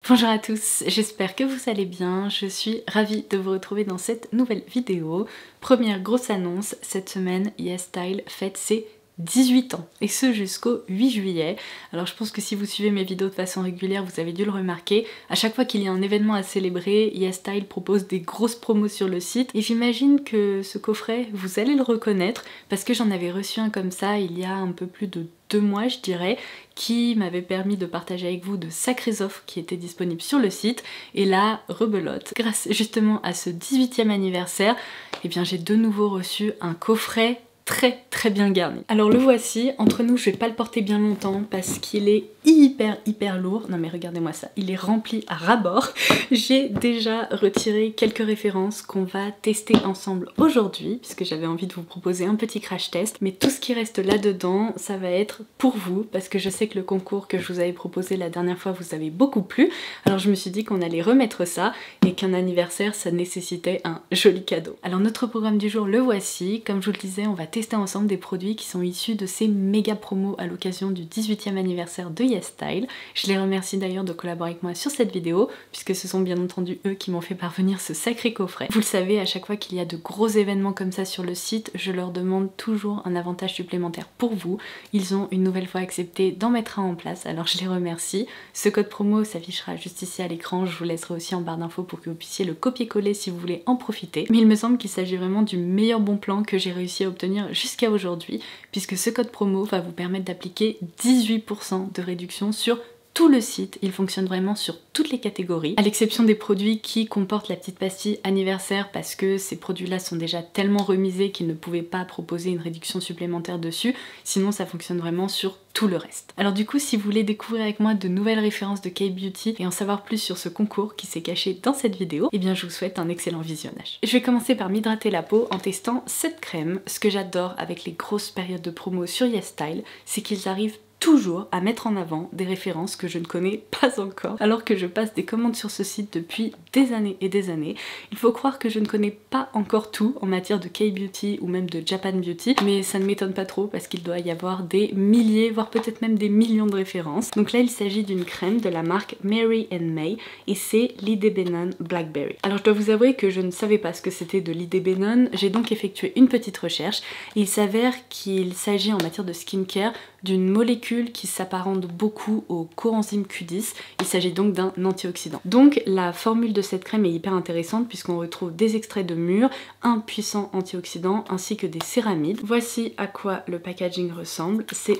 Bonjour à tous, j'espère que vous allez bien, je suis ravie de vous retrouver dans cette nouvelle vidéo. Première grosse annonce, cette semaine YesStyle fête ses 18 ans et ce jusqu'au 8 juillet. Alors je pense que si vous suivez mes vidéos de façon régulière vous avez dû le remarquer, à chaque fois qu'il y a un événement à célébrer, YesStyle propose des grosses promos sur le site et j'imagine que ce coffret vous allez le reconnaître parce que j'en avais reçu un comme ça il y a un peu plus de 2 mois je dirais, qui m'avait permis de partager avec vous de sacrées offres qui étaient disponibles sur le site. Et là, rebelote, grâce justement à ce 18e anniversaire, eh bien j'ai de nouveau reçu un coffret très bien garni. Alors le voici, entre nous je vais pas le porter bien longtemps parce qu'il est hyper lourd. Non mais regardez-moi ça, il est rempli à ras-bord. J'ai déjà retiré quelques références qu'on va tester ensemble aujourd'hui puisque j'avais envie de vous proposer un petit crash test, mais tout ce qui reste là-dedans ça va être pour vous parce que je sais que le concours que je vous avais proposé la dernière fois vous avez beaucoup plu, alors je me suis dit qu'on allait remettre ça et qu'un anniversaire ça nécessitait un joli cadeau. Alors notre programme du jour le voici, comme je vous le disais on va tester ensemble des produits qui sont issus de ces méga promos à l'occasion du 18e anniversaire de YesStyle. Je les remercie d'ailleurs de collaborer avec moi sur cette vidéo puisque ce sont bien entendu eux qui m'ont fait parvenir ce sacré coffret. Vous le savez, à chaque fois qu'il y a de gros événements comme ça sur le site, je leur demande toujours un avantage supplémentaire pour vous. Ils ont une nouvelle fois accepté d'en mettre un en place, alors je les remercie. Ce code promo s'affichera juste ici à l'écran, je vous laisserai aussi en barre d'infos pour que vous puissiez le copier-coller si vous voulez en profiter. Mais il me semble qu'il s'agit vraiment du meilleur bon plan que j'ai réussi à obtenir jusqu'à aujourd'hui, puisque ce code promo va vous permettre d'appliquer 18% de réduction sur tout le site. Il fonctionne vraiment sur toutes les catégories, à l'exception des produits qui comportent la petite pastille anniversaire parce que ces produits-là sont déjà tellement remisés qu'ils ne pouvaient pas proposer une réduction supplémentaire dessus, sinon ça fonctionne vraiment sur tout le reste. Alors du coup, si vous voulez découvrir avec moi de nouvelles références de K-Beauty et en savoir plus sur ce concours qui s'est caché dans cette vidéo, eh bien je vous souhaite un excellent visionnage. Je vais commencer par m'hydrater la peau en testant cette crème. Ce que j'adore avec les grosses périodes de promo sur YesStyle, c'est qu'ils arrivent toujours à mettre en avant des références que je ne connais pas encore alors que je passe des commandes sur ce site depuis des années et des années. Il faut croire que je ne connais pas encore tout en matière de K-Beauty ou même de Japan Beauty, mais ça ne m'étonne pas trop parce qu'il doit y avoir des milliers voire peut-être même des millions de références. Donc là il s'agit d'une crème de la marque Mary & May et c'est l'Idebenon Blackberry. Alors je dois vous avouer que je ne savais pas ce que c'était de l'Idebenon, j'ai donc effectué une petite recherche et il s'avère qu'il s'agit en matière de skincare d'une molécule qui s'apparente beaucoup au coenzyme Q10. Il s'agit donc d'un antioxydant. Donc la formule de cette crème est hyper intéressante puisqu'on retrouve des extraits de mûres, un puissant antioxydant ainsi que des céramides. Voici à quoi le packaging ressemble. C'est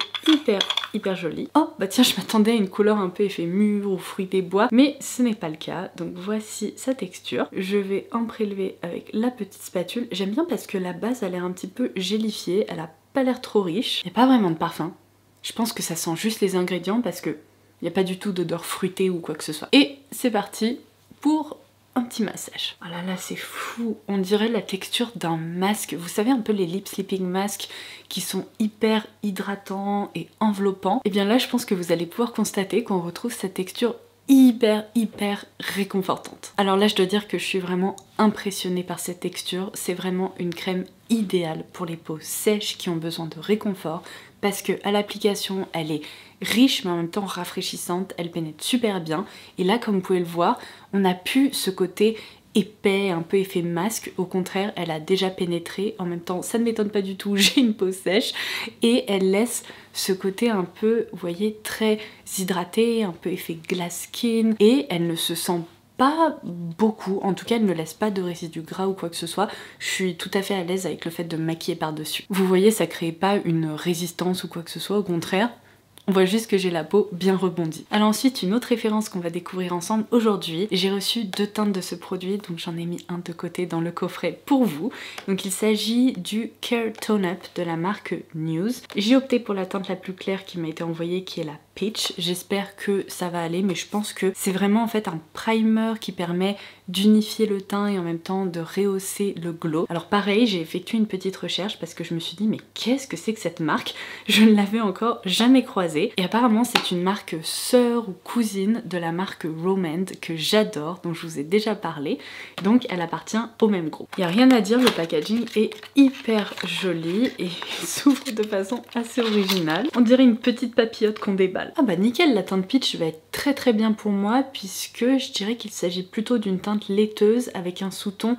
hyper joli. Oh bah tiens, je m'attendais à une couleur un peu effet mûr ou fruits des bois, mais ce n'est pas le cas. Donc voici sa texture. Je vais en prélever avec la petite spatule. J'aime bien parce que la base a l'air un petit peu gélifiée, elle a pas l'air trop riche. Il n'y a pas vraiment de parfum. Je pense que ça sent juste les ingrédients parce que il n'y a pas du tout d'odeur fruitée ou quoi que ce soit. Et c'est parti pour un petit massage. Oh là là, c'est fou. On dirait la texture d'un masque. Vous savez un peu les lip sleeping masks qui sont hyper hydratants et enveloppants. Et bien là, je pense que vous allez pouvoir constater qu'on retrouve cette texture hyper réconfortante. Alors là je dois dire que je suis vraiment impressionnée par cette texture, c'est vraiment une crème idéale pour les peaux sèches qui ont besoin de réconfort parce que à l'application elle est riche mais en même temps rafraîchissante, elle pénètre super bien et là comme vous pouvez le voir on a plus ce côté épais, un peu effet masque, au contraire elle a déjà pénétré, en même temps ça ne m'étonne pas du tout, j'ai une peau sèche et elle laisse ce côté un peu, vous voyez, très hydraté, un peu effet glass skin et elle ne se sent pas beaucoup, en tout cas elle ne laisse pas de résidus gras ou quoi que ce soit. Je suis tout à fait à l'aise avec le fait de me maquiller par dessus. Vous voyez, ça crée pas une résistance ou quoi que ce soit, au contraire on voit juste que j'ai la peau bien rebondie. Alors ensuite, une autre référence qu'on va découvrir ensemble aujourd'hui. J'ai reçu 2 teintes de ce produit, donc j'en ai mis un de côté dans le coffret pour vous. Donc il s'agit du Care Tone Up de la marque News. J'ai opté pour la teinte la plus claire qui m'a été envoyée, qui est la Peach. J'espère que ça va aller, mais je pense que c'est vraiment en fait un primer qui permet d'unifier le teint et en même temps de rehausser le glow. Alors pareil, j'ai effectué une petite recherche parce que je me suis dit mais qu'est-ce que c'est que cette marque? Je ne l'avais encore jamais croisée et apparemment c'est une marque sœur ou cousine de la marque Romand que j'adore, dont je vous ai déjà parlé, donc elle appartient au même groupe. Il n'y a rien à dire, le packaging est hyper joli et il s'ouvre de façon assez originale. On dirait une petite papillote qu'on déballe. mal. Ah bah nickel, la teinte peach va être très bien pour moi puisque je dirais qu'il s'agit plutôt d'une teinte laiteuse avec un sous-ton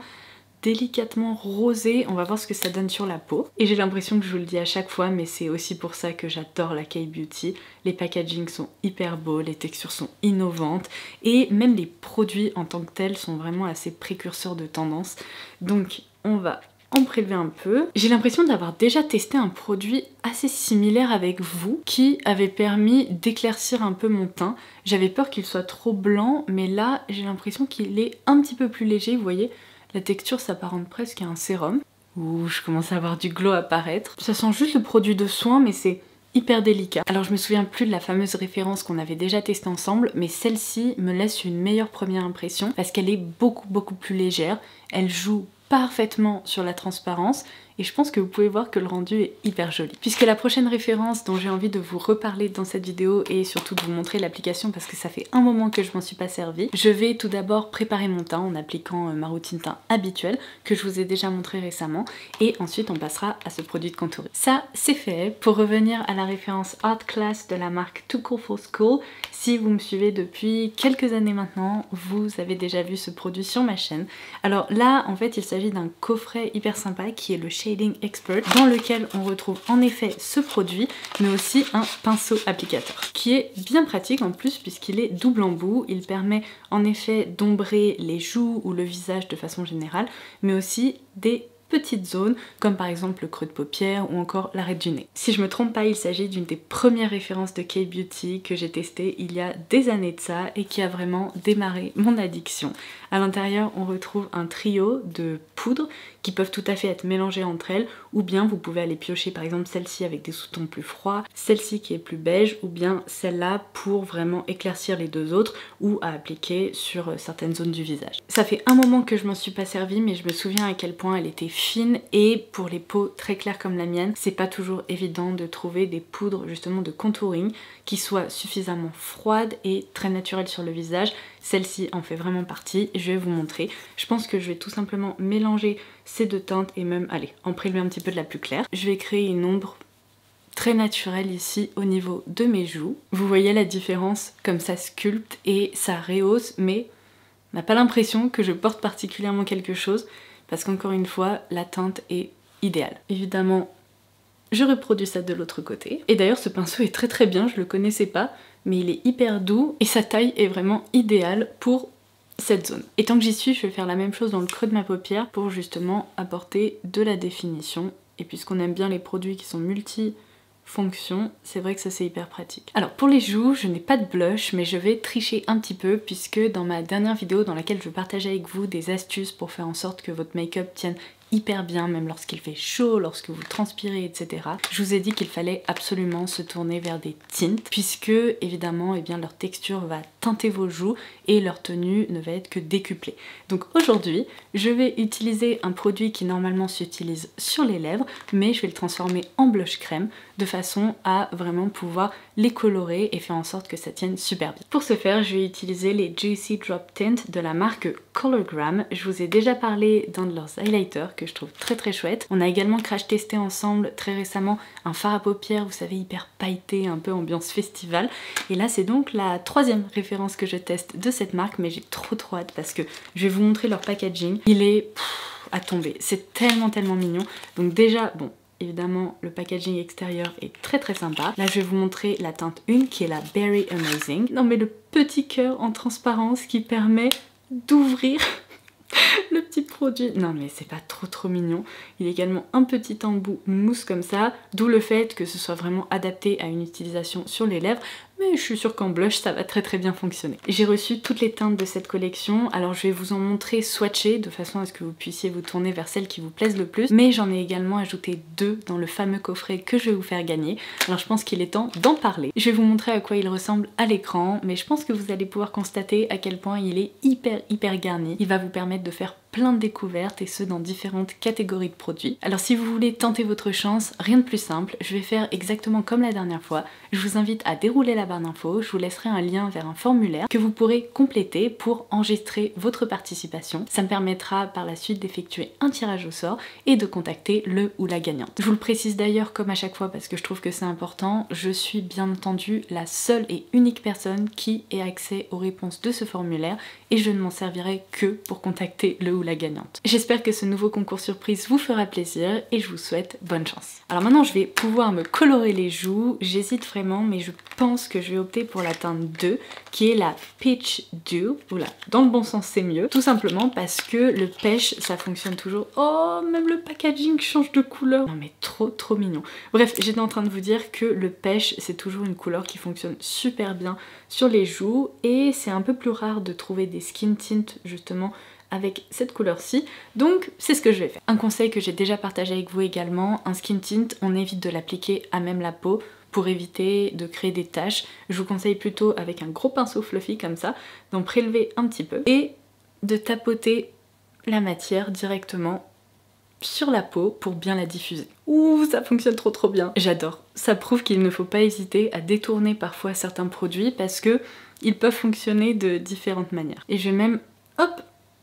délicatement rosé. On va voir ce que ça donne sur la peau. Et j'ai l'impression que je vous le dis à chaque fois, mais c'est aussi pour ça que j'adore la K-Beauty. Les packagings sont hyper beaux, les textures sont innovantes et même les produits en tant que tels sont vraiment assez précurseurs de tendance. Donc on va en prélever un peu. J'ai l'impression d'avoir déjà testé un produit assez similaire avec vous qui avait permis d'éclaircir un peu mon teint. J'avais peur qu'il soit trop blanc, mais là j'ai l'impression qu'il est un petit peu plus léger, vous voyez. La texture s'apparente presque à un sérum. Ouh, je commence à avoir du glow apparaître. Ça sent juste le produit de soin, mais c'est hyper délicat. Alors je me souviens plus de la fameuse référence qu'on avait déjà testée ensemble, mais celle-ci me laisse une meilleure première impression parce qu'elle est beaucoup plus légère. Elle joue parfaitement sur la transparence et je pense que vous pouvez voir que le rendu est hyper joli. Puisque la prochaine référence dont j'ai envie de vous reparler dans cette vidéo et surtout de vous montrer l'application parce que ça fait un moment que je m'en suis pas servie, je vais tout d'abord préparer mon teint en appliquant ma routine teint habituelle que je vous ai déjà montré récemment et ensuite on passera à ce produit de contouring. Ça c'est fait. Pour revenir à la référence Art Class de la marque Too Cool for School, si vous me suivez depuis quelques années maintenant, vous avez déjà vu ce produit sur ma chaîne. Alors là en fait il s'agit d'un coffret hyper sympa qui est le Shading Expert dans lequel on retrouve en effet ce produit mais aussi un pinceau applicateur qui est bien pratique en plus puisqu'il est double embout. Il permet en effet d'ombrer les joues ou le visage de façon générale mais aussi des petites zones comme par exemple le creux de paupière ou encore l'arête du nez. Si je me trompe pas, il s'agit d'une des premières références de K-Beauty que j'ai testé il y a des années de ça et qui a vraiment démarré mon addiction. À l'intérieur on retrouve un trio de poudres qui peuvent tout à fait être mélangées entre elles ou bien vous pouvez aller piocher par exemple celle-ci avec des sous-tons plus froids, celle-ci qui est plus beige ou bien celle-là pour vraiment éclaircir les deux autres ou à appliquer sur certaines zones du visage. Ça fait un moment que je m'en suis pas servie mais je me souviens à quel point elle était fine et pour les peaux très claires comme la mienne, c'est pas toujours évident de trouver des poudres justement de contouring qui soient suffisamment froides et très naturelles sur le visage. Celle-ci en fait vraiment partie, je vais vous montrer. Je pense que je vais tout simplement mélanger ces deux teintes et même, allez, en prélever un petit peu de la plus claire. Je vais créer une ombre très naturelle ici au niveau de mes joues. Vous voyez la différence, comme ça sculpte et ça rehausse, mais on n'a pas l'impression que je porte particulièrement quelque chose parce qu'encore une fois, la teinte est idéale. Évidemment, je reproduis ça de l'autre côté. Et d'ailleurs, ce pinceau est très bien, je le connaissais pas, mais il est hyper doux et sa taille est vraiment idéale pour cette zone. Et tant que j'y suis, je vais faire la même chose dans le creux de ma paupière pour justement apporter de la définition. Et puisqu'on aime bien les produits qui sont multifonctions, c'est vrai que ça c'est hyper pratique. Alors pour les joues, je n'ai pas de blush, mais je vais tricher un petit peu puisque dans ma dernière vidéo dans laquelle je partageais avec vous des astuces pour faire en sorte que votre make-up tienne hyper bien, même lorsqu'il fait chaud, lorsque vous transpirez, etc. Je vous ai dit qu'il fallait absolument se tourner vers des tints, puisque évidemment, eh bien, leur texture va teinter vos joues et leur tenue ne va être que décuplée. Donc aujourd'hui, je vais utiliser un produit qui normalement s'utilise sur les lèvres, mais je vais le transformer en blush crème de façon à vraiment pouvoir les colorer et faire en sorte que ça tienne super bien. Pour ce faire, je vais utiliser les Juicy Drop Tint de la marque Colorgram. Je vous ai déjà parlé d'un de leurs highlighters que je trouve très chouette. On a également crash testé ensemble très récemment un fard à paupières, vous savez, hyper pailleté, un peu ambiance festival. Et là c'est donc la troisième référence que je teste de cette marque, mais j'ai trop hâte parce que je vais vous montrer leur packaging. Il est à tomber, c'est tellement mignon. Donc déjà, bon, évidemment le packaging extérieur est très sympa. Là je vais vous montrer la teinte 1 qui est la Berry Amazing. Non mais le petit cœur en transparence qui permet d'ouvrir le petit produit. Non mais c'est pas trop mignon. Il est également un petit embout mousse comme ça, d'où le fait que ce soit vraiment adapté à une utilisation sur les lèvres. Mais je suis sûre qu'en blush ça va très bien fonctionner. J'ai reçu toutes les teintes de cette collection, alors je vais vous en montrer swatchées de façon à ce que vous puissiez vous tourner vers celles qui vous plaisent le plus, mais j'en ai également ajouté 2 dans le fameux coffret que je vais vous faire gagner. Alors je pense qu'il est temps d'en parler. Je vais vous montrer à quoi il ressemble à l'écran, mais je pense que vous allez pouvoir constater à quel point il est hyper garni. Il va vous permettre de faire plein de découvertes et ce dans différentes catégories de produits. Alors si vous voulez tenter votre chance, rien de plus simple, je vais faire exactement comme la dernière fois. Je vous invite à dérouler la barre d'infos, je vous laisserai un lien vers un formulaire que vous pourrez compléter pour enregistrer votre participation. Ça me permettra par la suite d'effectuer un tirage au sort et de contacter le ou la gagnante. Je vous le précise d'ailleurs comme à chaque fois parce que je trouve que c'est important, je suis bien entendu la seule et unique personne qui ait accès aux réponses de ce formulaire et je ne m'en servirai que pour contacter le ou la gagnante. J'espère que ce nouveau concours surprise vous fera plaisir et je vous souhaite bonne chance. Alors maintenant je vais pouvoir me colorer les joues, j'hésite vraiment mais je pense que je vais opter pour la teinte 2 qui est la Peach Dew. Oula, dans le bon sens c'est mieux, tout simplement parce que le pêche ça fonctionne toujours. Oh, même le packaging change de couleur. Non mais trop mignon. Bref, j'étais en train de vous dire que le pêche c'est toujours une couleur qui fonctionne super bien sur les joues et c'est un peu plus rare de trouver des skin tints justement avec cette couleur-ci, donc c'est ce que je vais faire. Un conseil que j'ai déjà partagé avec vous également, un skin tint, on évite de l'appliquer à même la peau pour éviter de créer des taches. Je vous conseille plutôt avec un gros pinceau fluffy comme ça, d'en prélever un petit peu et de tapoter la matière directement sur la peau pour bien la diffuser. Ouh, ça fonctionne trop bien. J'adore. Ça prouve qu'il ne faut pas hésiter à détourner parfois certains produits parce que ils peuvent fonctionner de différentes manières. Et je vais même, hop,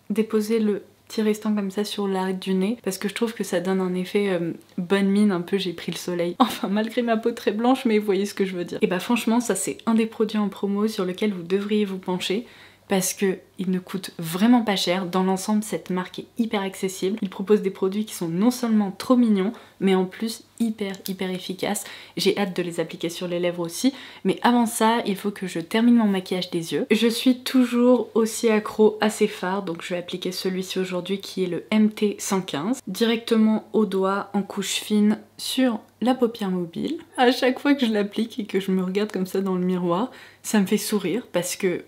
déposer le petit restant comme ça sur l'arête du nez parce que je trouve que ça donne un effet bonne mine, un peu j'ai pris le soleil. Enfin malgré ma peau très blanche, mais vous voyez ce que je veux dire. Et bah franchement ça c'est un des produits en promo sur lequel vous devriez vous pencher parce que il ne coûte vraiment pas cher. Dans l'ensemble cette marque est hyper accessible. Il propose des produits qui sont non seulement trop mignons mais en plus hyper efficaces. J'ai hâte de les appliquer sur les lèvres aussi, mais avant ça il faut que je termine mon maquillage des yeux. Je suis toujours aussi accro à ces fards, donc je vais appliquer celui-ci aujourd'hui qui est le MT115 directement au doigt en couche fine sur la paupière mobile. À chaque fois que je l'applique et que je me regarde comme ça dans le miroir, ça me fait sourire parce que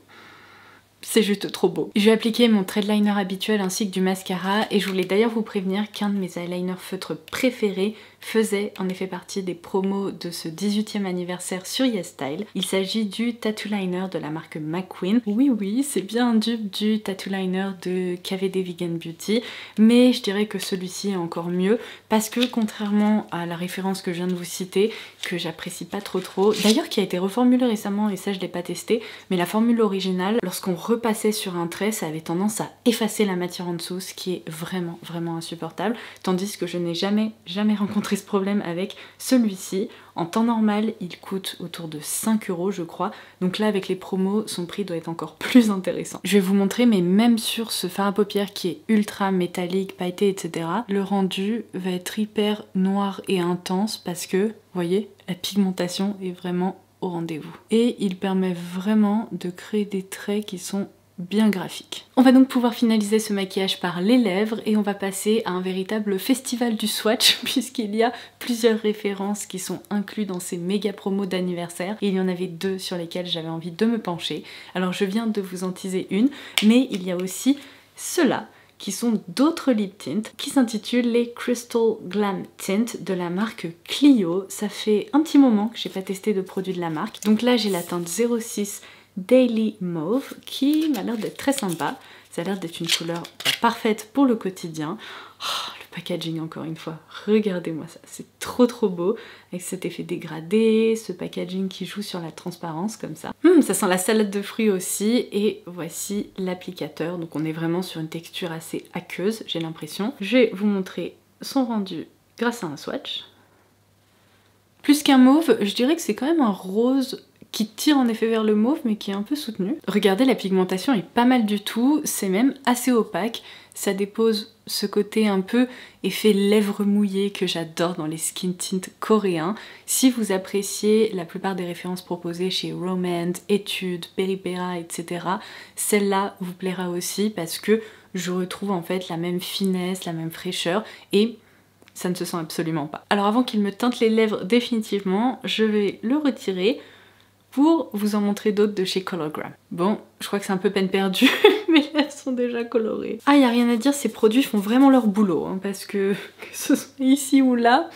c'est juste trop beau. Je vais appliquer mon trait de liner habituel ainsi que du mascara et je voulais d'ailleurs vous prévenir qu'un de mes eyeliners feutres préférés faisait en effet partie des promos de ce 18e anniversaire sur YesStyle. Il s'agit du Tattoo Liner de la marque McQueen. Oui, c'est bien un dupe du Tattoo Liner de KVD Vegan Beauty, mais je dirais que celui-ci est encore mieux parce que contrairement à la référence que je viens de vous citer, que j'apprécie pas trop, d'ailleurs qui a été reformulée récemment et ça je l'ai pas testé, mais la formule originale, lorsqu'on repassait sur un trait, ça avait tendance à effacer la matière en dessous, ce qui est vraiment insupportable, tandis que je n'ai jamais rencontré ce problème avec celui-ci. En temps normal, il coûte autour de 5 € je crois, donc là avec les promos, son prix doit être encore plus intéressant. Je vais vous montrer, mais même sur ce fard à paupières qui est ultra métallique, pailleté, etc., le rendu va être hyper noir et intense parce que, vous voyez, la pigmentation est vraiment au rendez-vous. Et il permet vraiment de créer des traits qui sont bien graphiques. On va donc pouvoir finaliser ce maquillage par les lèvres et on va passer à un véritable festival du swatch puisqu'il y a plusieurs références qui sont incluses dans ces méga promos d'anniversaire. Il y en avait 2 sur lesquelles j'avais envie de me pencher. Alors je viens de vous en teaser une, mais il y a aussi ceux-là qui sont d'autres lip tints qui s'intitulent les Crystal Glam Tint de la marque Clio. Ça fait un petit moment que j'ai pas testé de produits de la marque. Donc là j'ai la teinte 06 Daily Mauve qui m'a l'air d'être très sympa. Ça a l'air d'être une couleur parfaite pour le quotidien. Oh, le packaging encore une fois, regardez-moi ça, c'est trop beau avec cet effet dégradé, ce packaging qui joue sur la transparence comme ça. Ça sent la salade de fruits aussi et voici l'applicateur. Donc on est vraiment sur une texture assez aqueuse, j'ai l'impression. Je vais vous montrer son rendu grâce à un swatch. Plus qu'un mauve, je dirais que c'est quand même un rose qui tire en effet vers le mauve mais qui est un peu soutenu. Regardez, la pigmentation est pas mal du tout, c'est même assez opaque, ça dépose ce côté un peu effet lèvres mouillées que j'adore dans les skin tints coréens. Si vous appréciez la plupart des références proposées chez Romand, Etude, Peripera, etc., celle-là vous plaira aussi parce que je retrouve en fait la même finesse, la même fraîcheur et ça ne se sent absolument pas. Alors avant qu'il me teinte les lèvres définitivement, je vais le retirer pour vous en montrer d'autres de chez Colourgram. Bon, je crois que c'est un peu peine perdue, mais elles sont déjà colorées. Ah, y a rien à dire, ces produits font vraiment leur boulot, hein, parce que ce soit ici ou là,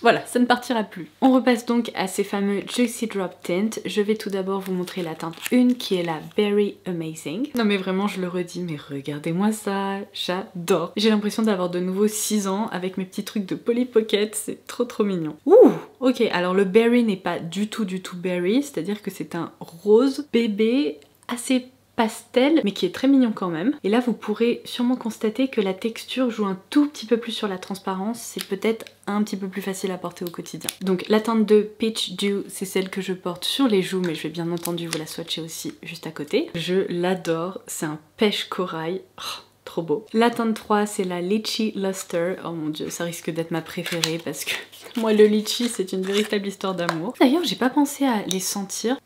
Voilà, ça ne partira plus. On repasse donc à ces fameux Juicy Drop Tint. Je vais tout d'abord vous montrer la teinte 1 qui est la Berry Amazing. Non mais vraiment je le redis, mais regardez-moi ça, j'adore. J'ai l'impression d'avoir de nouveau 6 ans avec mes petits trucs de Polly Pocket, c'est trop mignon. Ouh, ok, alors le Berry n'est pas du tout berry, c'est-à-dire que c'est un rose bébé assez pastel mais qui est très mignon quand même. Et là vous pourrez sûrement constater que la texture joue un tout petit peu plus sur la transparence, c'est peut-être un petit peu plus facile à porter au quotidien. Donc la teinte de Peach Dew, c'est celle que je porte sur les joues, mais je vais bien entendu vous la swatcher aussi juste à côté. Je l'adore, c'est un pêche corail. Oh, trop beau. La teinte 3, c'est la Litchi Luster. Oh mon dieu, ça risque d'être ma préférée parce que moi le litchi c'est une véritable histoire d'amour. D'ailleurs j'ai pas pensé à les sentir.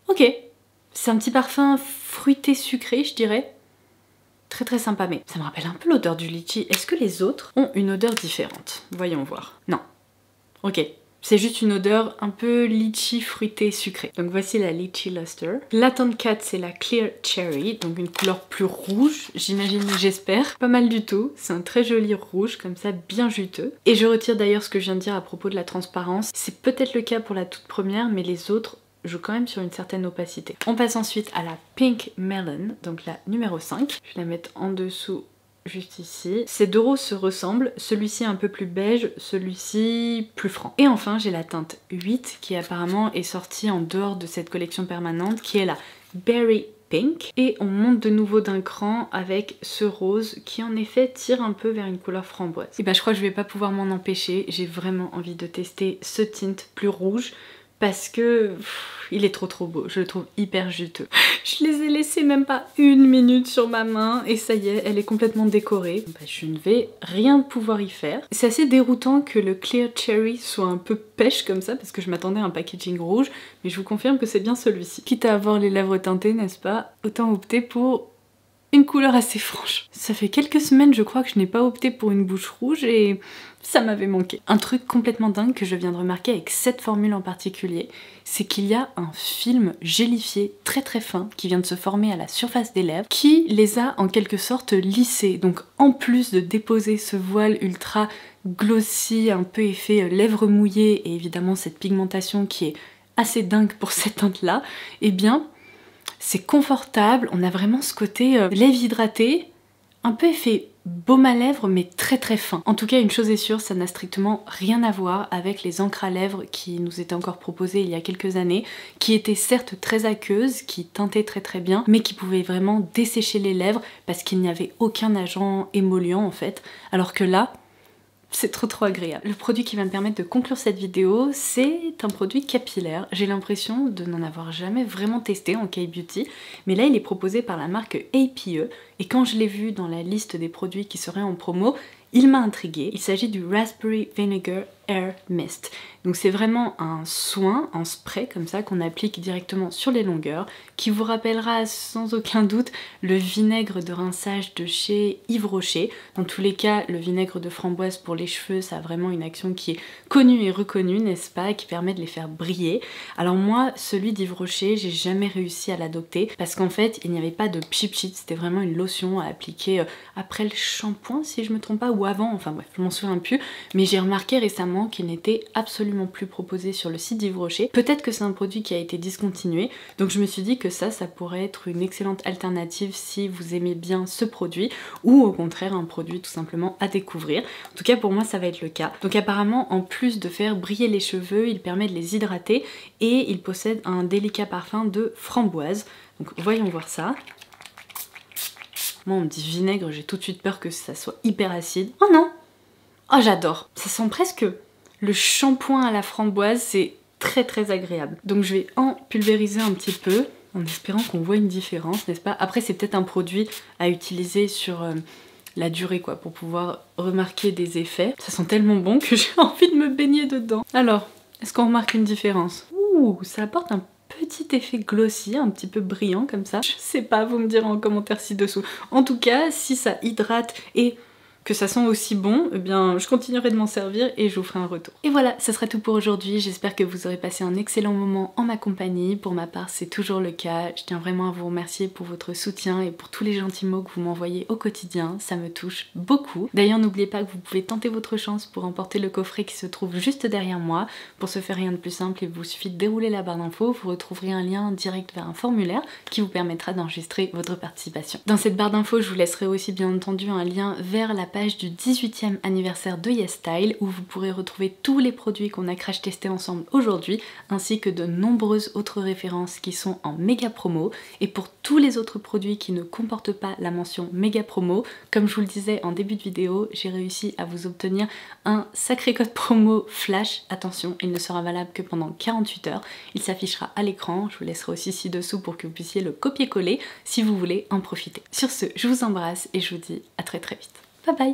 Ok. C'est un petit parfum fruité sucré, je dirais. Très sympa, mais ça me rappelle un peu l'odeur du litchi. Est-ce que les autres ont une odeur différente? Voyons voir. Non. Ok. C'est juste une odeur un peu litchi fruité sucré. Donc voici la Litchi Luster. La teinte 4, c'est la Clear Cherry, donc une couleur plus rouge, j'imagine, j'espère. Pas mal du tout. C'est un très joli rouge, comme ça, bien juteux. Et je retire d'ailleurs ce que je viens de dire à propos de la transparence. C'est peut-être le cas pour la toute première, mais les autres joue quand même sur une certaine opacité. On passe ensuite à la Pink Melon, donc la numéro 5. Je vais la mettre en dessous, juste ici. Ces deux roses se ressemblent, celui-ci un peu plus beige, celui-ci plus franc. Et enfin j'ai la teinte 8 qui apparemment est sortie en dehors de cette collection permanente, qui est la Berry Pink. Et on monte de nouveau d'un cran avec ce rose qui en effet tire un peu vers une couleur framboise. Et bah je crois que je vais pas pouvoir m'en empêcher, j'ai vraiment envie de tester ce tint plus rouge, parce que il est trop beau, je le trouve hyper juteux. Je les ai laissés même pas une minute sur ma main et ça y est, elle est complètement décorée. Bah, je ne vais rien pouvoir y faire. C'est assez déroutant que le Clear Cherry soit un peu pêche comme ça parce que je m'attendais à un packaging rouge, mais je vous confirme que c'est bien celui-ci. Quitte à avoir les lèvres teintées, n'est-ce pas? Autant opter pour une couleur assez franche. Ça fait quelques semaines je crois que je n'ai pas opté pour une bouche rouge et ça m'avait manqué. Un truc complètement dingue que je viens de remarquer avec cette formule en particulier, c'est qu'il y a un film gélifié très fin qui vient de se former à la surface des lèvres qui les a en quelque sorte lissés. Donc en plus de déposer ce voile ultra glossy, un peu effet lèvres mouillées et évidemment cette pigmentation qui est assez dingue pour cette teinte là, eh bien c'est confortable, on a vraiment ce côté lèvres hydratées, un peu effet baume à lèvres mais très fin. En tout cas une chose est sûre, ça n'a strictement rien à voir avec les encres à lèvres qui nous étaient encore proposées il y a quelques années, qui étaient certes très aqueuses, qui teintaient très bien, mais qui pouvaient vraiment dessécher les lèvres parce qu'il n'y avait aucun agent émollient en fait, alors que là, c'est trop agréable. Le produit qui va me permettre de conclure cette vidéo, c'est un produit capillaire. J'ai l'impression de n'en avoir jamais vraiment testé en K-Beauty, mais là il est proposé par la marque APE, et quand je l'ai vu dans la liste des produits qui seraient en promo, il m'a intriguée. Il s'agit du Raspberry Vinegar Air Mist. Donc c'est vraiment un soin en spray comme ça qu'on applique directement sur les longueurs, qui vous rappellera sans aucun doute le vinaigre de rinçage de chez Yves Rocher. Dans tous les cas, le vinaigre de framboise pour les cheveux, ça a vraiment une action qui est connue et reconnue, n'est-ce pas, qui permet de les faire briller. Alors moi, celui d'Yves Rocher, j'ai jamais réussi à l'adopter parce qu'en fait, il n'y avait pas de cheap sheet, c'était vraiment une lotion à appliquer après le shampoing, si je me trompe pas, ou avant, enfin bref, je m'en souviens plus, mais j'ai remarqué récemment qu'il n'était absolument plus proposé sur le site d'Yves Rocher. Peut-être que c'est un produit qui a été discontinué, donc je me suis dit que ça pourrait être une excellente alternative si vous aimez bien ce produit, ou au contraire un produit tout simplement à découvrir. En tout cas pour moi ça va être le cas. Donc apparemment en plus de faire briller les cheveux, il permet de les hydrater et il possède un délicat parfum de framboise. Donc voyons voir ça. Moi on me dit vinaigre, j'ai tout de suite peur que ça soit hyper acide. Oh non! Oh j'adore! Ça sent presque le shampoing à la framboise, c'est très agréable. Donc je vais en pulvériser un petit peu, en espérant qu'on voit une différence, n'est-ce pas? Après c'est peut-être un produit à utiliser sur la durée quoi, pour pouvoir remarquer des effets. Ça sent tellement bon que j'ai envie de me baigner dedans. Alors, est-ce qu'on remarque une différence? Ouh, ça apporte un petit effet glossy, un petit peu brillant comme ça. Je sais pas, vous me direz en commentaire ci-dessous. En tout cas, si ça hydrate et que ça sent aussi bon, eh bien je continuerai de m'en servir et je vous ferai un retour. Et voilà, ce sera tout pour aujourd'hui. J'espère que vous aurez passé un excellent moment en ma compagnie. Pour ma part, c'est toujours le cas. Je tiens vraiment à vous remercier pour votre soutien et pour tous les gentils mots que vous m'envoyez au quotidien. Ça me touche beaucoup. D'ailleurs, n'oubliez pas que vous pouvez tenter votre chance pour emporter le coffret qui se trouve juste derrière moi. Pour ce faire, rien de plus simple, il vous suffit de dérouler la barre d'infos. Vous retrouverez un lien direct vers un formulaire qui vous permettra d'enregistrer votre participation. Dans cette barre d'infos, je vous laisserai aussi bien entendu un lien vers la page du 18e anniversaire de YesStyle où vous pourrez retrouver tous les produits qu'on a crash testés ensemble aujourd'hui ainsi que de nombreuses autres références qui sont en méga promo. Et pour tous les autres produits qui ne comportent pas la mention méga promo, comme je vous le disais en début de vidéo, j'ai réussi à vous obtenir un sacré code promo flash. Attention, il ne sera valable que pendant 48 heures. Il s'affichera à l'écran, je vous laisserai aussi ci-dessous pour que vous puissiez le copier-coller si vous voulez en profiter. Sur ce, je vous embrasse et je vous dis à très vite. Bye bye!